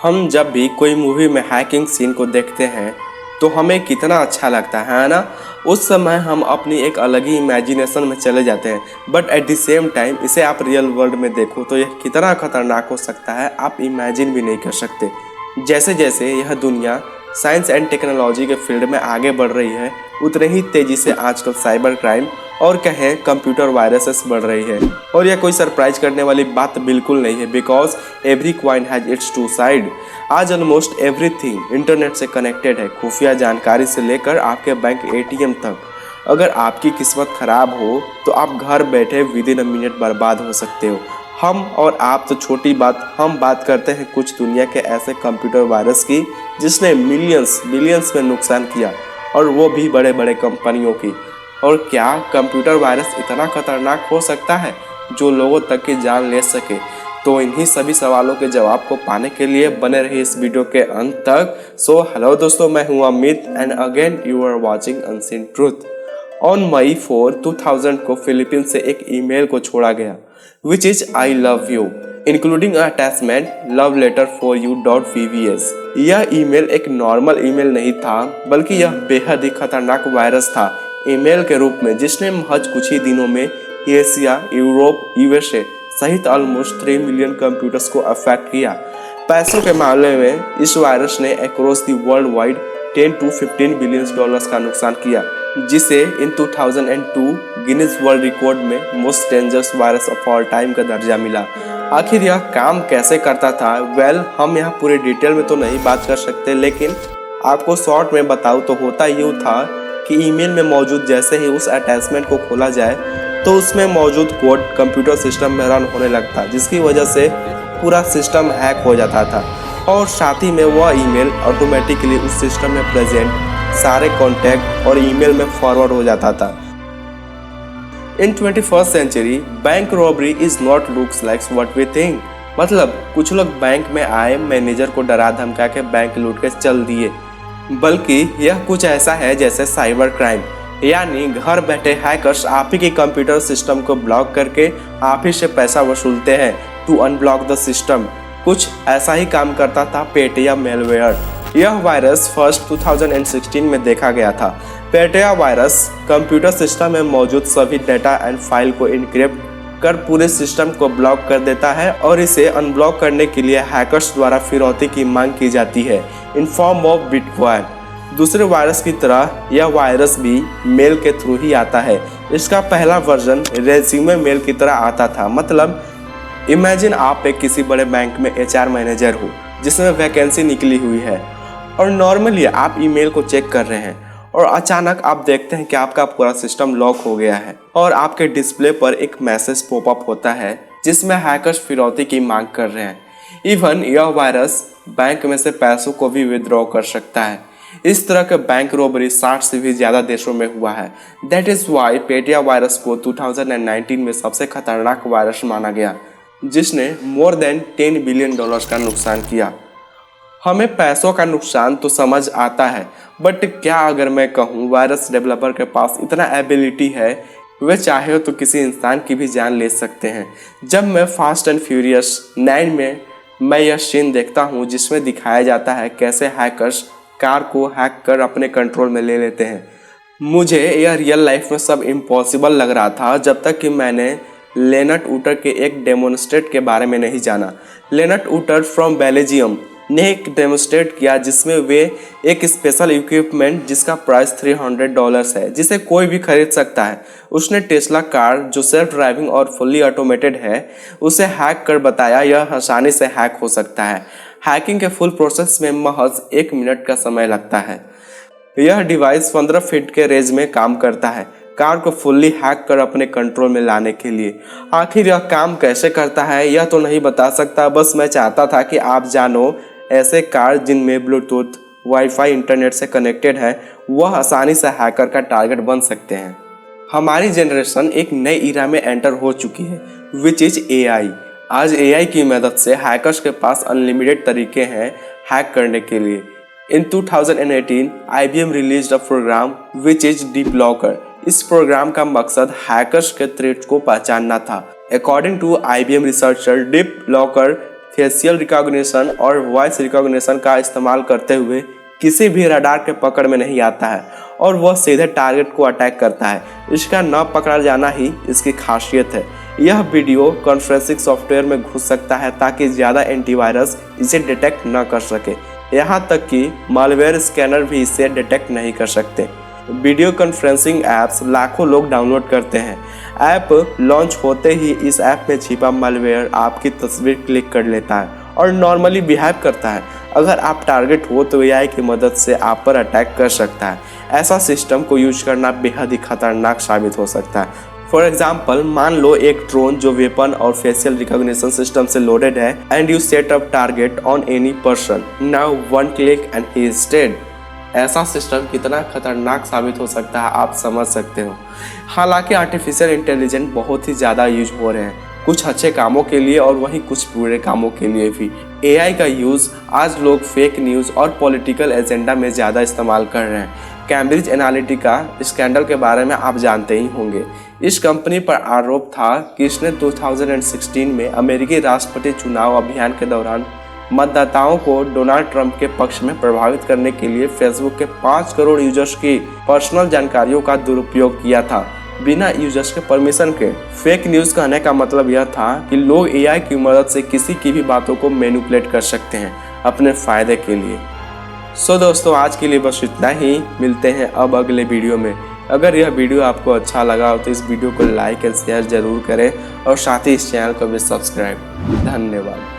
हम जब भी कोई मूवी में हैकिंग सीन को देखते हैं तो हमें कितना अच्छा लगता है ना। उस समय हम अपनी एक अलग ही इमेजिनेशन में चले जाते हैं। But at the same time इसे आप रियल वर्ल्ड में देखो तो यह कितना खतरनाक हो सकता है, आप इमेजिन भी नहीं कर सकते। जैसे जैसे यह दुनिया साइंस एंड टेक्नोलॉजी के फील्ड में आगे बढ़ रही है, उतने ही तेज़ी से आजकल साइबर क्राइम और कहें कंप्यूटर वायरसेस बढ़ रही है। और यह कोई सरप्राइज करने वाली बात बिल्कुल नहीं है, because every coin has its two side. आज ऑलमोस्ट एवरीथिंग इंटरनेट से कनेक्टेड है, खुफिया जानकारी से लेकर आपके बैंक एटीएम तक। अगर आपकी किस्मत खराब हो तो आप घर बैठे विद इन अ मिनट बर्बाद हो सकते हो। हम और आप तो छोटी बात, हम बात करते हैं कुछ दुनिया के ऐसे कंप्यूटर वायरस की जिसने मिलियंस बिलियंस में नुकसान किया, और वो भी बड़े बड़े कंपनियों की। और क्या कंप्यूटर वायरस इतना खतरनाक हो सकता है जो लोगों तक की जान ले सके? तो इन्हीं सभी सवालों के जवाब को पाने के लिए बने रहिए इस वीडियो के अंत तक। सो हेलो दोस्तों, मैं हूं Amit and again you are watching Unseen Truth. On May 4, 2000 को फिलीपींस से एक ईमेल को छोड़ा गया which is I love you including attachment love letter for you .vvs। यह ईमेल एक नॉर्मल ईमेल नहीं था, बल्कि यह बेहद ही खतरनाक वायरस था ईमेल के रूप में, जिसने महज कुछ ही दिनों में एशिया, यूरोप, यूएसए सहित ऑलमोस्ट 3 मिलियन कंप्यूटर्स को अफेक्ट किया। पैसों के मामले में इस वायरस ने across the world wide 10 to 15 billion dollars का नुकसान किया, जिसे इन 2002 गिनीज वर्ल्ड रिकॉर्ड में most dangerous virus of all time का दर्जा मिला। आखिर यह काम कैसे करता था? हम यहाँ पूरे डिटेल में तो नहीं बात कर सकते, लेकिन आपको शॉर्ट में बताऊँ तो होता यूँ था कि ईमेल में मौजूद जैसे ही उस अटैचमेंट को खोला जाए तो उसमें मौजूद कोड कंप्यूटर सिस्टम में रन होने लगता, जिसकी वजह से पूरा सिस्टम हैक हो जाता था। और साथ ही में वह ईमेल ऑटोमेटिकली उस सिस्टम में प्रेजेंट सारे कॉन्टैक्ट और ईमेल में फॉरवर्ड हो जाता था। In 21st century bank robbery is not looks like what we think. मतलब कुछ लोग बैंक में आए, मैनेजर को डरा धमका के बैंक लूट के चल दिए, बल्कि यह कुछ ऐसा है जैसे साइबर क्राइम, यानी घर बैठे हैकर्स आप ही के कंप्यूटर सिस्टम को ब्लॉक करके आप ही से पैसा वसूलते हैं टू अनब्लॉक द सिस्टम। कुछ ऐसा ही काम करता था पेटिया मेलवेयर। यह वायरस फर्स्ट 2016 में देखा गया था। पेटिया वायरस कंप्यूटर सिस्टम में मौजूद सभी डेटा एंड फाइल को इनक्रिप्ट कर पूरे सिस्टम को ब्लॉक कर देता है, और इसे अनब्लॉक करने के लिए हैकर्स द्वारा फिरौती की मांग की जाती है इन फॉर्म ऑफ बिटकॉइन। दूसरे वायरस की तरह यह वायरस भी मेल के थ्रू ही आता है। इसका पहला वर्जन रेज्यूमे मेल की तरह आता था। मतलब इमेजिन आप एक किसी बड़े बैंक में HR मैनेजर हो जिसमें वैकेंसी निकली हुई है, और नॉर्मली आप ईमेल को चेक कर रहे हैं और अचानक आप देखते हैं कि आपका पूरा सिस्टम लॉक हो गया है और आपके डिस्प्ले पर एक मैसेज पॉपअप होता है जिसमें हैकर्स फिरौती की मांग कर रहे हैं। इवन यह वायरस बैंक में से पैसों को भी विड्रॉ कर सकता है। इस तरह के बैंक रॉबरी 60 से भी ज़्यादा देशों में हुआ है। दैट इज़ वाई पेटिया वायरस को 2019 में सबसे खतरनाक वायरस माना गया, जिसने मोर देन 10 बिलियन डॉलर्स का नुकसान किया। हमें पैसों का नुकसान तो समझ आता है, बट क्या अगर मैं कहूँ वायरस डेवलपर के पास इतना एबिलिटी है, वे चाहे तो किसी इंसान की भी जान ले सकते हैं। जब मैं फास्ट एंड फ्यूरियस 9 में मैं यह सीन देखता हूँ जिसमें दिखाया जाता है कैसे हैकर्स कार को हैक कर अपने कंट्रोल में ले लेते हैं, मुझे यह रियल लाइफ में सब इम्पॉसिबल लग रहा था जब तक कि मैंने लेनट उटर के एक डेमोन्स्ट्रेट के बारे में नहीं जाना। लेनट उटर फ्रॉम बेल्जियम ने एक डेमोन्स्ट्रेट किया जिसमें वे एक स्पेशल इक्विपमेंट जिसका प्राइस $300 है, जिसे कोई भी खरीद सकता है। उसने टेस्ला कार जो सेल्फ ड्राइविंग और फुल्ली ऑटोमेटेड है उसे हैक कर बताया यह आसानी से हैक हो सकता है। हैकिंग के फुल प्रोसेस में महज 1 मिनट का समय लगता है। यह डिवाइस 15 फीट के रेंज में काम करता है कार को फुल्ली हैक कर अपने कंट्रोल में लाने के लिए। आखिर यह काम कैसे करता है यह तो नहीं बता सकता, बस मैं चाहता था कि आप जानो ऐसे कार जिनमें ब्लूटूथ, वाईफाई, इंटरनेट से कनेक्टेड है, वह आसानी से हैकर का टारगेट बन सकते हैं। हमारी जनरेशन एक नई इरा में एंटर हो चुकी है विच इज AI। आज AI की मदद से हैकर्स के पास अनलिमिटेड तरीके हैं हैक करने के लिए। In 2018 IBM released a program which is deep locker. इस प्रोग्राम का मकसद हैकर्स के थ्रेट को पहचानना था। According to IBM researcher, deep locker facial recognition और वॉइस रिकॉग्निशन का इस्तेमाल करते हुए किसी भी रडार के पकड़ में नहीं आता है और वह सीधे टारगेट को अटैक करता है। इसका न पकड़ा जाना ही इसकी खासियत है। यह वीडियो कॉन्फ्रेंसिंग सॉफ्टवेयर में घुस सकता है ताकि ज़्यादा एंटीवायरस इसे डिटेक्ट न कर सके। यहाँ तक कि मालवेयर स्कैनर भी इसे डिटेक्ट नहीं कर सकते। वीडियो कॉन्फ्रेंसिंग ऐप्स लाखों लोग डाउनलोड करते हैं। ऐप लॉन्च होते ही इस ऐप में छिपा मालवेयर आपकी तस्वीर क्लिक कर लेता है और नॉर्मली बिहेव करता है। अगर आप टारगेट हो तो एआई की मदद से आप पर अटैक कर सकता है। ऐसा सिस्टम को यूज करना बेहद ही खतरनाक साबित हो सकता है। फॉर एग्जाम्पल, मान लो एक ड्रोन जो वेपन और फेशियल रिकॉग्निशन सिस्टम से लोडेड है and you set up target on any person, now one click and he is dead. ऐसा सिस्टम कितना खतरनाक साबित हो सकता है आप समझ सकते हो। हालांकि आर्टिफिशियल इंटेलिजेंस बहुत ही ज़्यादा यूज हो रहे हैं, कुछ अच्छे कामों के लिए और वहीं कुछ बुरे कामों के लिए भी। एआई का यूज़ आज लोग फेक न्यूज़ और पॉलिटिकल एजेंडा में ज़्यादा इस्तेमाल कर रहे हैं। कैम्ब्रिज एनालिटिका स्कैंडल के बारे में आप जानते ही होंगे। इस कंपनी पर आरोप था कि इसने 2016 में अमेरिकी राष्ट्रपति चुनाव अभियान के दौरान मतदाताओं को डोनाल्ड ट्रंप के पक्ष में प्रभावित करने के लिए फेसबुक के 5 करोड़ यूजर्स की पर्सनल जानकारियों का दुरुपयोग किया था बिना यूजर्स के परमिशन के। फेक न्यूज़ कहने का मतलब यह था कि लोग एआई की मदद से किसी की भी बातों को मैनिपुलेट कर सकते हैं अपने फ़ायदे के लिए। सो दोस्तों, आज के लिए बस इतना ही। मिलते हैं अब अगले वीडियो में। अगर यह वीडियो आपको अच्छा लगा हो तो इस वीडियो को लाइक एंड शेयर ज़रूर करें और साथ ही इस चैनल को भी सब्सक्राइब। धन्यवाद।